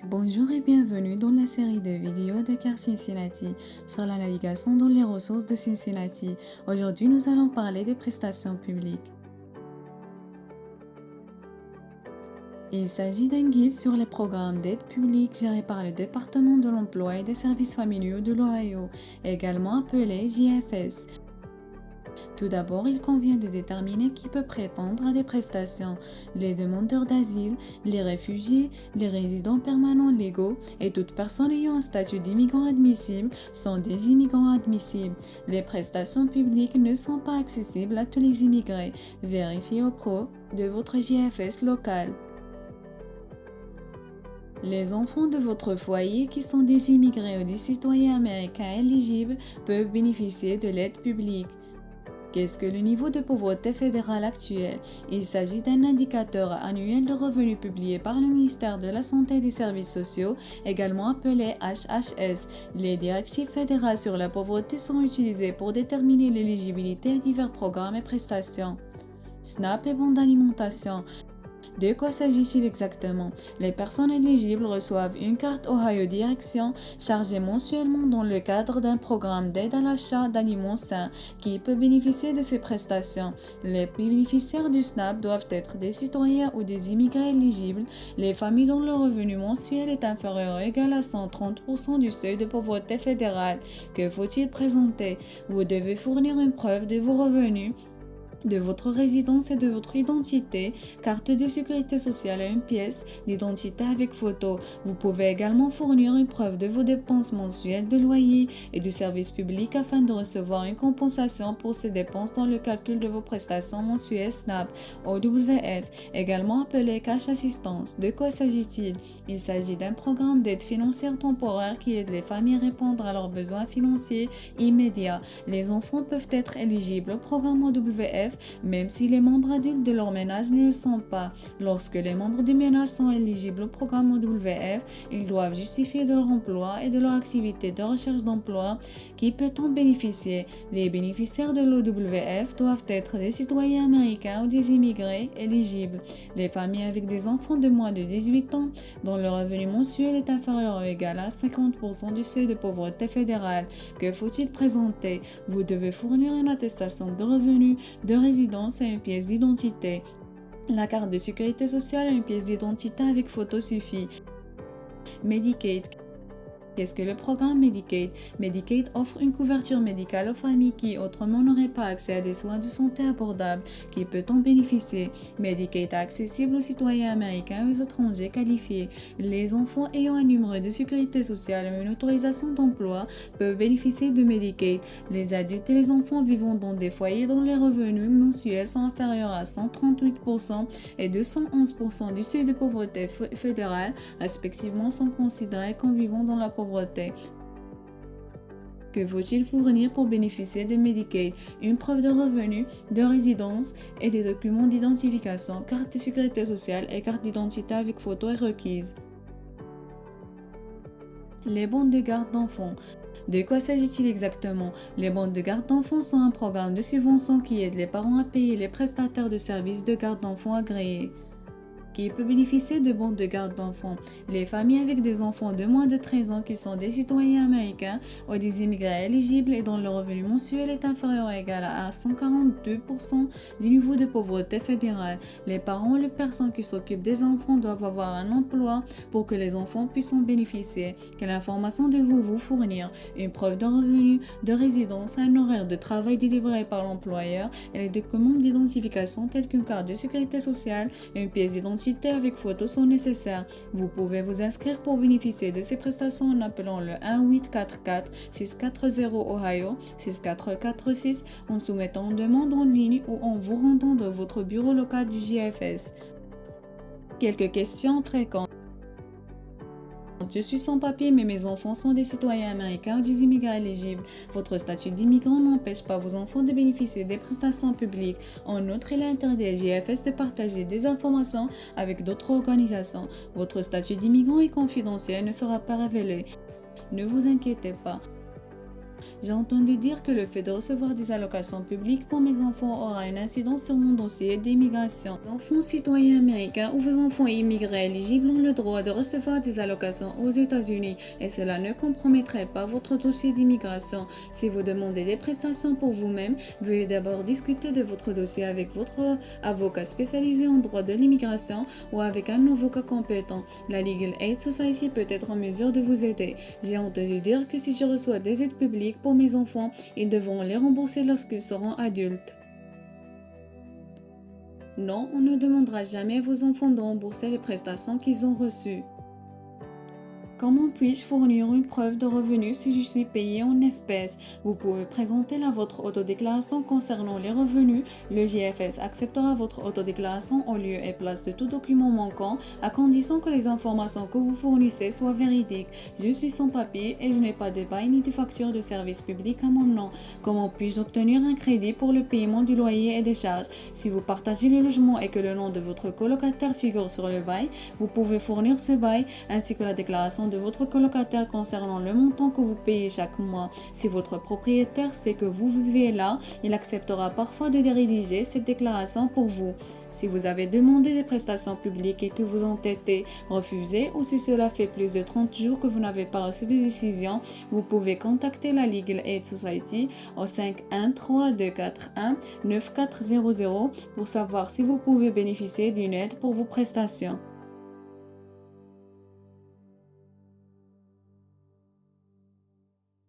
Bonjour et bienvenue dans la série de vidéos de Car Cincinnati sur la navigation dans les ressources de Cincinnati. Aujourd'hui, nous allons parler des prestations publiques. Il s'agit d'un guide sur les programmes d'aide publique gérés par le département de l'emploi et des services familiaux de l'Ohio, également appelé JFS. Tout d'abord, il convient de déterminer qui peut prétendre à des prestations. Les demandeurs d'asile, les réfugiés, les résidents permanents légaux et toute personne ayant un statut d'immigrant admissible sont des immigrants admissibles. Les prestations publiques ne sont pas accessibles à tous les immigrés. Vérifiez au pro de votre JFS local. Les enfants de votre foyer qui sont des immigrés ou des citoyens américains éligibles peuvent bénéficier de l'aide publique. Qu'est-ce que le niveau de pauvreté fédéral actuel? Il s'agit d'un indicateur annuel de revenus publié par le ministère de la Santé et des Services sociaux, également appelé HHS. Les directives fédérales sur la pauvreté sont utilisées pour déterminer l'éligibilité à divers programmes et prestations. SNAP et bons d'alimentation. De quoi s'agit-il exactement? Les personnes éligibles reçoivent une carte Ohio Direction chargée mensuellement dans le cadre d'un programme d'aide à l'achat d'aliments sains qui peut bénéficier de ces prestations. Les bénéficiaires du SNAP doivent être des citoyens ou des immigrés éligibles, les familles dont le revenu mensuel est inférieur ou égal à 130% du seuil de pauvreté fédérale. Que faut-il présenter? Vous devez fournir une preuve de vos revenus, de votre résidence et de votre identité, carte de sécurité sociale et une pièce d'identité avec photo. Vous pouvez également fournir une preuve de vos dépenses mensuelles de loyer et de services publics afin de recevoir une compensation pour ces dépenses dans le calcul de vos prestations mensuelles SNAP, OWF, également appelé Cash Assistance. De quoi s'agit-il? Il s'agit d'un programme d'aide financière temporaire qui aide les familles à répondre à leurs besoins financiers immédiats. Les enfants peuvent être éligibles au programme OWF même si les membres adultes de leur ménage ne le sont pas. Lorsque les membres du ménage sont éligibles au programme OWF, ils doivent justifier de leur emploi et de leur activité de recherche d'emploi. Qui peut en bénéficier? Les bénéficiaires de l'OWF doivent être des citoyens américains ou des immigrés éligibles. Les familles avec des enfants de moins de 18 ans dont le revenu mensuel est inférieur ou égal à 50% du seuil de pauvreté fédérale. Que faut-il présenter? Vous devez fournir une attestation de revenus, de résidence et une pièce d'identité. La carte de sécurité sociale et une pièce d'identité avec photo suffit. Medicaid. Qu'est-ce que le programme Medicaid? Medicaid offre une couverture médicale aux familles qui autrement n'auraient pas accès à des soins de santé abordables. Qui peut en bénéficier? Medicaid est accessible aux citoyens américains et aux étrangers qualifiés. Les enfants ayant un numéro de sécurité sociale ou une autorisation d'emploi peuvent bénéficier de Medicaid. Les adultes et les enfants vivant dans des foyers dont les revenus mensuels sont inférieurs à 138% et 211% du seuil de pauvreté fédérale, respectivement, sont considérés comme vivant dans la pauvreté. Que faut-il fournir pour bénéficier de Medicaid? Une preuve de revenu, de résidence et des documents d'identification, carte de sécurité sociale et carte d'identité avec photo est requise. Les bandes de garde d'enfants. De quoi s'agit-il exactement? Les bandes de garde d'enfants sont un programme de subvention qui aide les parents à payer les prestataires de services de garde d'enfants agréés. Qui peut bénéficier de bandes de garde d'enfants? Les familles avec des enfants de moins de 13 ans qui sont des citoyens américains ou des immigrés éligibles et dont le revenu mensuel est inférieur ou égal à 142% du niveau de pauvreté fédérale. Les parents ou les personnes qui s'occupent des enfants doivent avoir un emploi pour que les enfants puissent en bénéficier. Quelle information devez-vous fournir? Une preuve de revenu, de résidence, un horaire de travail délivré par l'employeur et les documents d'identification tels qu'une carte de sécurité sociale et une pièce d'identité avec photos sont nécessaires. Vous pouvez vous inscrire pour bénéficier de ces prestations en appelant le 1-844-640 Ohio 6446 en soumettant une demande en ligne ou en vous rendant dans votre bureau local du JFS. Quelques questions fréquentes. Je suis sans papier, mais mes enfants sont des citoyens américains ou des immigrés éligibles. Votre statut d'immigrant n'empêche pas vos enfants de bénéficier des prestations publiques. En outre, il est interdit à JFS de partager des informations avec d'autres organisations. Votre statut d'immigrant est confidentiel et ne sera pas révélé. Ne vous inquiétez pas. J'ai entendu dire que le fait de recevoir des allocations publiques pour mes enfants aura une incidence sur mon dossier d'immigration. Les enfants citoyens américains ou vos enfants immigrés éligibles ont le droit de recevoir des allocations aux États-Unis et cela ne compromettrait pas votre dossier d'immigration. Si vous demandez des prestations pour vous-même, veuillez d'abord discuter de votre dossier avec votre avocat spécialisé en droit de l'immigration ou avec un avocat compétent. La Legal Aid Society peut être en mesure de vous aider. J'ai entendu dire que si je reçois des aides publiques pour mes enfants, ils devront les rembourser lorsqu'ils seront adultes. Non, on ne demandera jamais à vos enfants de rembourser les prestations qu'ils ont reçues. Comment puis-je fournir une preuve de revenu si je suis payé en espèces? Vous pouvez présenter votre autodéclaration concernant les revenus. Le JFS acceptera votre autodéclaration en lieu et place de tout document manquant, à condition que les informations que vous fournissez soient véridiques. Je suis sans papier et je n'ai pas de bail ni de facture de service public à mon nom. Comment puis-je obtenir un crédit pour le paiement du loyer et des charges? Si vous partagez le logement et que le nom de votre colocataire figure sur le bail, vous pouvez fournir ce bail ainsi que la déclaration de votre colocataire concernant le montant que vous payez chaque mois. Si votre propriétaire sait que vous vivez là, il acceptera parfois de rédiger cette déclaration pour vous. Si vous avez demandé des prestations publiques et que vous ont été refusées ou si cela fait plus de 30 jours que vous n'avez pas reçu de décision, vous pouvez contacter la Legal Aid Society au 513-241-9400 pour savoir si vous pouvez bénéficier d'une aide pour vos prestations.